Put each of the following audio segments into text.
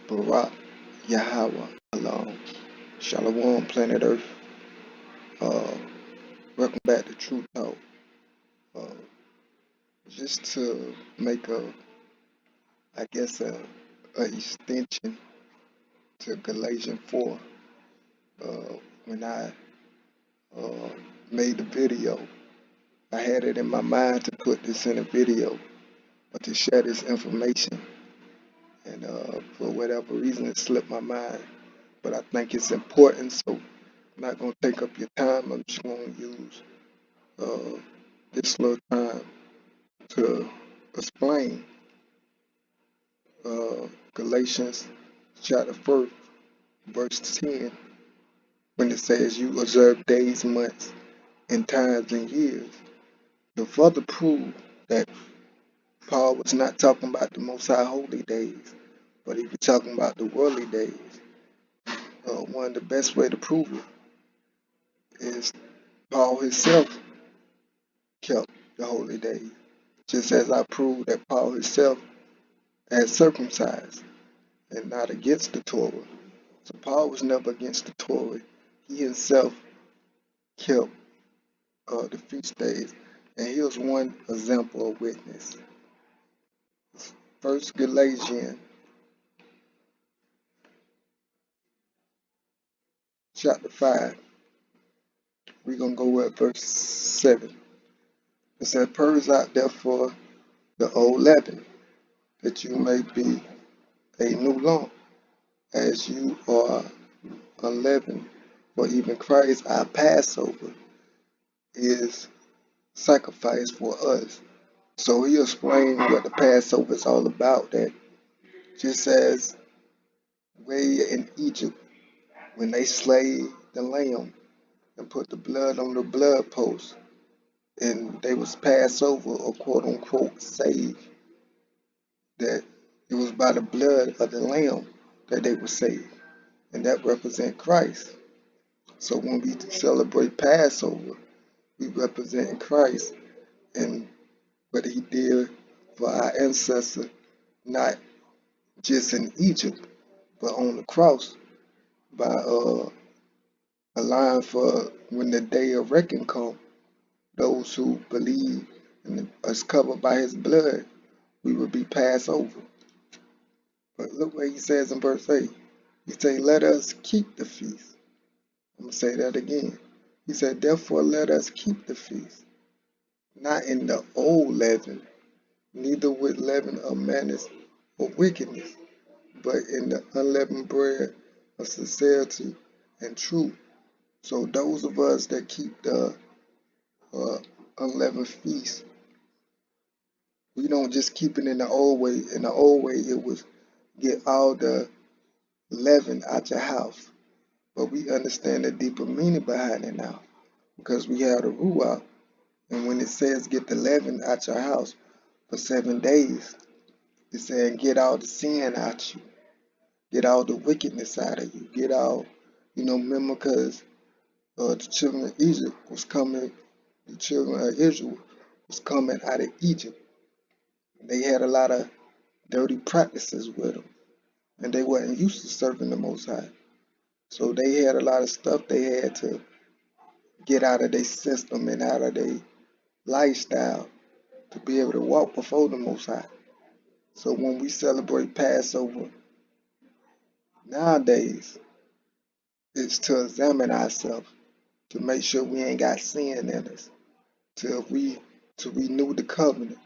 Barak Yahweh Alone. Shalom, planet Earth. Uh, Welcome back to TRU-TALK. Uh, just to make a extension to Galatians 4. When I uh, made the video, I had it in my mind to put this in a video, but to share this information. And for whatever reason, it slipped my mind. But I think it's important, so I'm not going to take up your time. I'm just going to use uh, this little time to explain Galatians chapter 1, verse 10, when it says, "You observe days, months, and times and years." To further prove that Paul was not talking about the Most High holy days, but he was talking about the worldly days. One of the best way to prove it is Paul himself kept the holy days, just as I proved that Paul himself had circumcised and not against the Torah. So Paul was never against the Torah. He himself kept the feast days, and here's one example of witness. First Galatians chapter 5. We're going to go at verse 7. It said, "Purge out therefore the old leaven, that you may be a new lump, as you are unleavened. For even Christ our Passover is sacrificed for us." So he explained what the Passover is all about, that just as way in Egypt, when they slayed the lamb and put the blood on the blood post, and they was passed over or quote unquote saved, that it was by the blood of the lamb that they were saved, and that represent Christ. So when we celebrate Passover, we represent Christ and what he did for our ancestor, not just in Egypt, but on the cross, by allowing for when the day of reckoning comes, those who believe and is covered by his blood, we will be passed over. But look what he says in verse 8. He said, "Let us keep the feast." I'm going to say that again. He said, "Therefore let us keep the feast, not in the old leaven, neither with leaven of malice or wickedness, but in the unleavened bread of sincerity and truth." So those of us that keep the unleavened feast, we don't just keep it in the old way. In the old way, it was get all the leaven out your house. But we understand the deeper meaning behind it now, because we have the Ruach. And when it says get the leaven out your house for 7 days, it's saying get all the sin out you. Get all the wickedness out of you. Get all, remember, because the children of Egypt was coming, the children of Israel was coming out of Egypt. They had a lot of dirty practices with them, and they wasn't used to serving the Most High. So they had a lot of stuff they had to get out of their system and out of their lifestyle to be able to walk before the Most High. So when we celebrate Passover nowadays, it's to examine ourselves, to make sure we ain't got sin in us, to renew the covenant,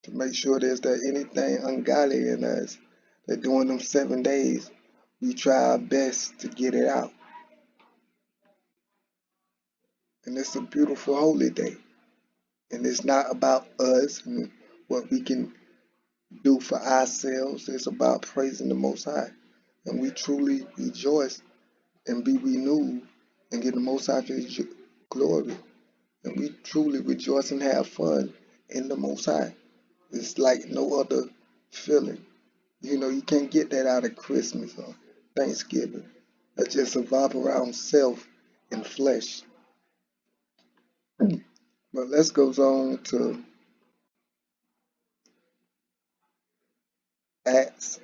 to make sure there's anything ungodly in us, that during them 7 days we try our best to get it out. And it's a beautiful holy day. And it's not about us and what we can do for ourselves. It's about praising the Most High. And we truly rejoice and be renewed and get the Most High His glory. And we truly rejoice and have fun in the Most High. It's like no other feeling. You can't get that out of Christmas or Thanksgiving. That's just a vibe around self and flesh. But let's go on to Acts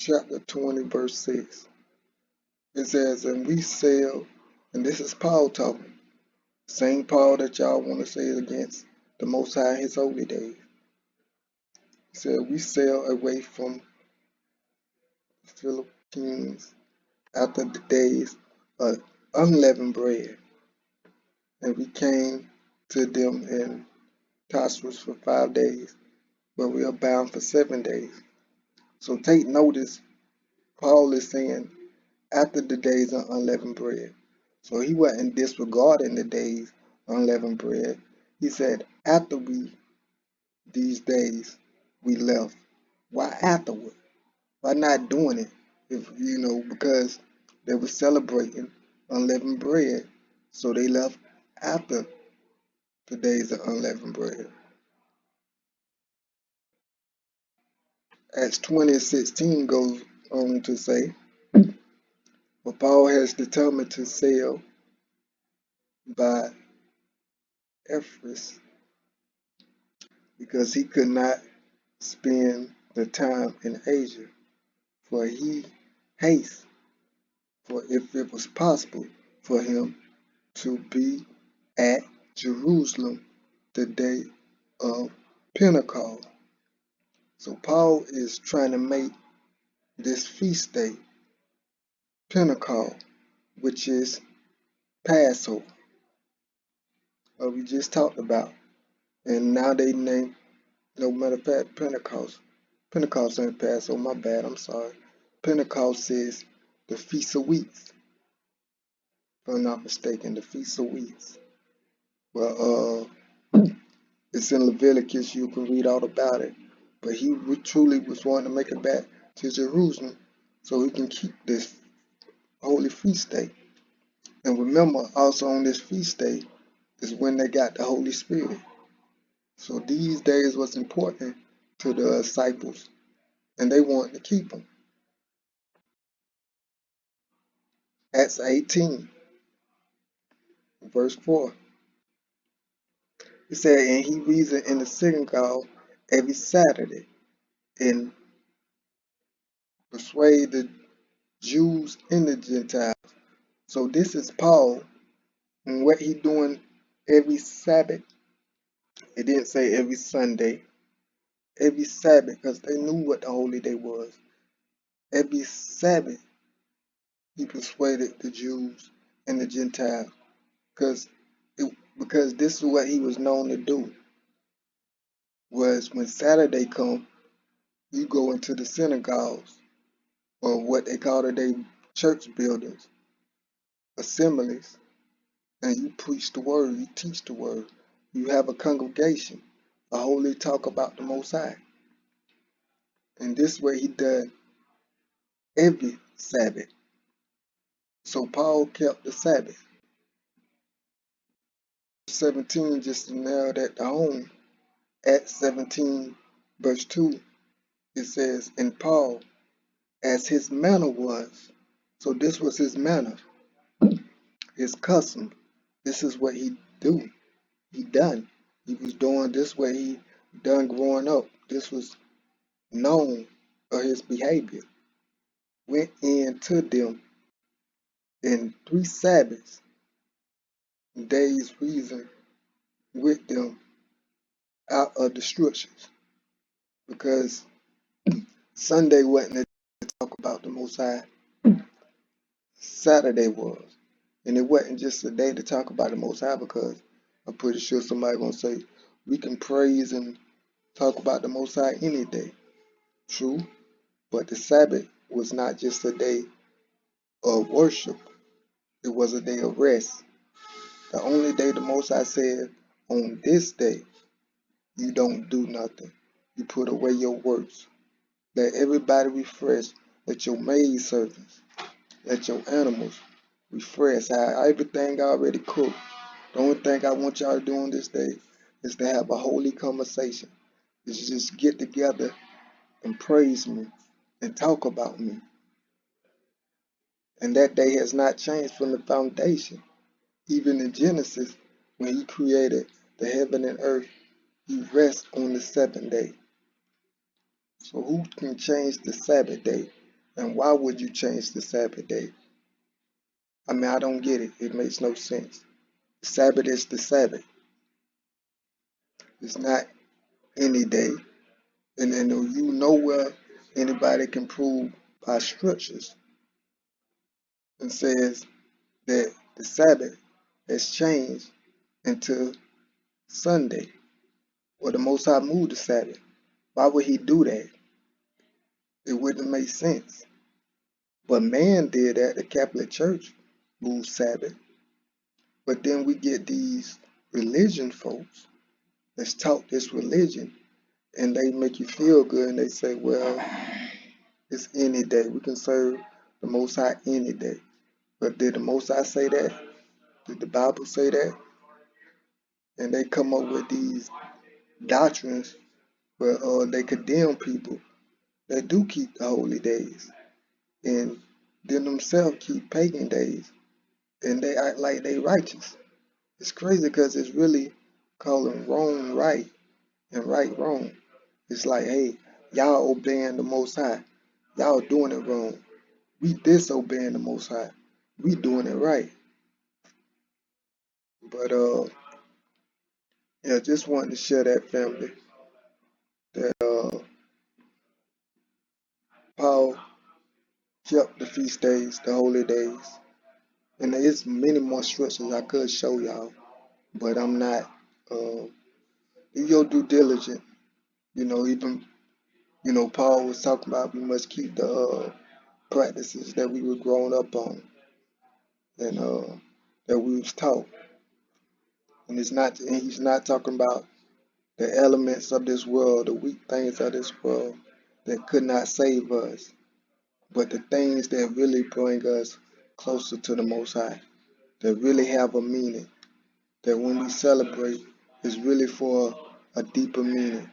chapter 20, verse 6. It says, and we sail, and this is Paul talking, same Paul that y'all want to say against the Most High in his holy days. He said, we sail away from the Philippines after the days of unleavened bread, and we came to them in Tarsus for 5 days, but we are bound for 7 days. So take notice, Paul is saying after the days of unleavened bread. So he wasn't disregarding the days of unleavened bread. He said after these days we left. Why afterward? Why not doing it? If because they were celebrating unleavened bread. So they left after the days of unleavened bread. Acts 20:16 goes on to say, but Paul has determined to sail by Ephesus because he could not spend the time in Asia, for he hastes, for if it was possible for him to be at Jerusalem the day of Pentecost. So Paul is trying to make this feast day Pentecost, which is Passover, we just talked about. And now they name, no matter of fact, Pentecost. Pentecost ain't Passover, my bad, I'm sorry. Pentecost is the Feast of Weeks, if I'm not mistaken, the Feast of Weeks. Well, it's in Leviticus, you can read all about it. But he truly was wanting to make it back to Jerusalem so he can keep this holy feast day. And remember, also on this feast day is when they got the Holy Spirit. So these days was important to the disciples, and they wanted to keep them. Acts 18, verse 4. It said, and he reasoned in the synagogue every Saturday and persuaded the Jews and the Gentiles. So this is Paul, and what he doing every Sabbath. It didn't say every Sunday, every Sabbath, because they knew what the holy day was. Every Sabbath, he persuaded the Jews and the Gentiles, because this is what he was known to do. Was when Saturday come, you go into the synagogues, or what they call today church buildings, assemblies, and you preach the word, you teach the word. You have a congregation, a holy talk about the Most High. And this way he done every Sabbath. So Paul kept the Sabbath. 17, just to nail that home, Acts 17, verse 2, it says, and Paul, as his manner was, so this was his manner, his custom. This is what he do. He done. He was doing this way he done growing up. This was known of his behavior. Went into them in 3 Sabbaths, days reason with them out of destructions. Because Sunday wasn't a day to talk about the Most High. Saturday was. And it wasn't just a day to talk about the Most High, because I'm pretty sure somebody gonna say we can praise and talk about the Most High any day. True. But the Sabbath was not just a day of worship. It was a day of rest. The only day the Most High said, on this day, you don't do nothing. You put away your works. Let everybody refresh. Let your maid servants, let your animals refresh. Have everything already cooked. The only thing I want y'all to do on this day is to have a holy conversation. Is to just get together and praise me and talk about me. And that day has not changed from the foundation. Even in Genesis, when he created the heaven and earth, he rests on the 7th day. So who can change the Sabbath day? And why would you change the Sabbath day? I mean, I don't get it. It makes no sense. The Sabbath is the Sabbath. It's not any day. And then you know where anybody can prove by scriptures and says that the Sabbath has changed into Sunday, or the Most High moved the Sabbath. Why would he do that? It wouldn't make sense. But man did that. The Catholic Church moved Sabbath. But then we get these religion folks that's taught this religion, and they make you feel good, and they say, well, it's any day. We can serve the Most High any day. But did the Most High say that? Did the Bible say that? And they come up with these doctrines where they condemn people that do keep the holy days, and then themselves keep pagan days, and they act like they righteous. It's crazy because it's really calling wrong right and right wrong. It's like, hey, y'all obeying the Most High. Y'all doing it wrong. We disobeying the Most High. We doing it right. But yeah, just wanted to share that, family. That Paul kept the feast days, the holy days, and there's many more scriptures I could show y'all, but I'm not. Uh, do your due diligence. Even Paul was talking about we must keep the practices that we were growing up on, and that we was taught. And he's not talking about the elements of this world, the weak things of this world that could not save us, but the things that really bring us closer to the Most High, that really have a meaning, that when we celebrate is really for a deeper meaning,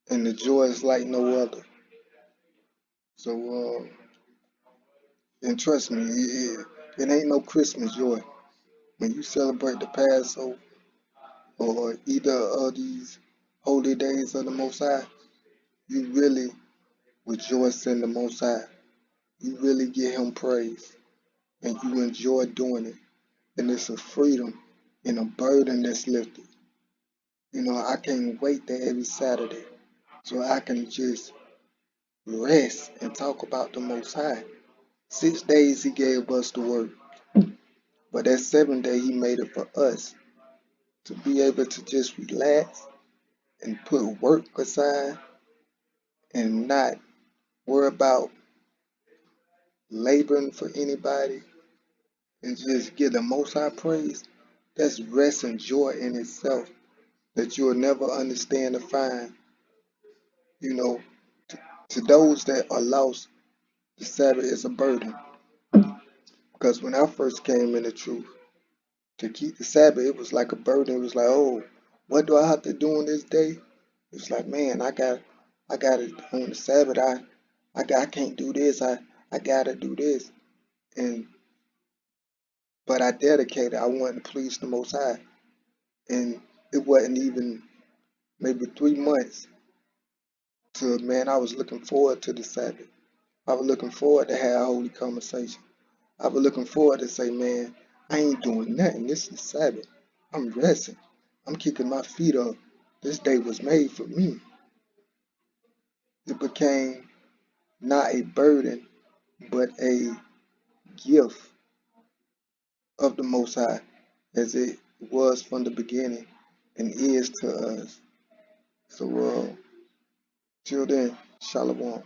and the joy is like no other. So, and trust me, it ain't no Christmas joy. When you celebrate the Passover or either of these holy days of the Most High, you really rejoice in the Most High. You really give Him praise, and you enjoy doing it. And it's a freedom and a burden that's lifted. I can't wait that every Saturday so I can just rest and talk about the Most High. 6 days He gave us to work, but that 7th day He made it for us to be able to just relax and put work aside and not worry about laboring for anybody and just give the Most High praise. That's rest and joy in itself that you'll never understand or find. You know, to those that are lost, the Sabbath is a burden. Because when I first came in the truth, to keep the Sabbath, it was like a burden. It was like, oh, what do I have to do on this day? It's like, man, I got it on the Sabbath. I can't do this. I gotta do this. But I dedicated. I wanted to please the Most High, and it wasn't even maybe 3 months to, man, I was looking forward to the Sabbath. I was looking forward to have a holy conversation. I was looking forward to say, man, I ain't doing nothing. This is Sabbath. I'm resting. I'm kicking my feet up. This day was made for me. It became not a burden, but a gift of the Most High, as it was from the beginning and is to us. So, till then, Shalom.